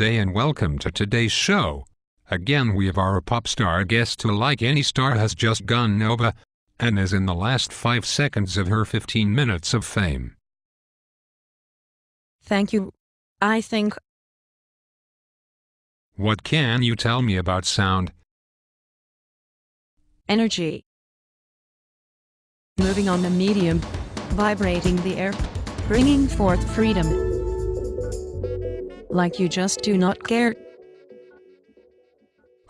day and welcome to today's show. Again, we have our pop star guest who, like any star, has just gone nova and is in the last 5 seconds of her 15 minutes of fame. Thank you. I think. What can you tell me about sound? Energy. Moving on a medium. Vibrating the air. Bringing forth freedom. Like you just do not care.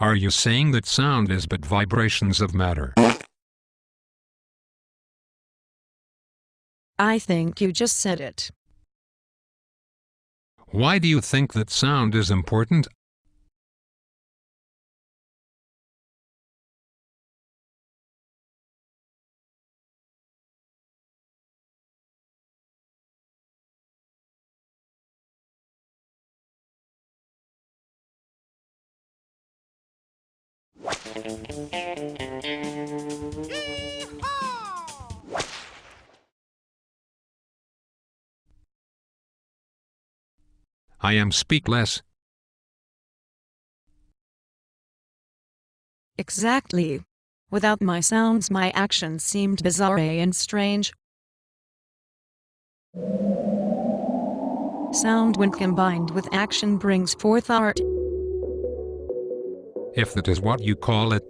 Are you saying that sound is but vibrations of matter? I think you just said it. Why do you think that sound is important? I am speechless. Exactly. Without my sounds, my actions seemed bizarre and strange. Sound, when combined with action, brings forth art. If that is what you call it,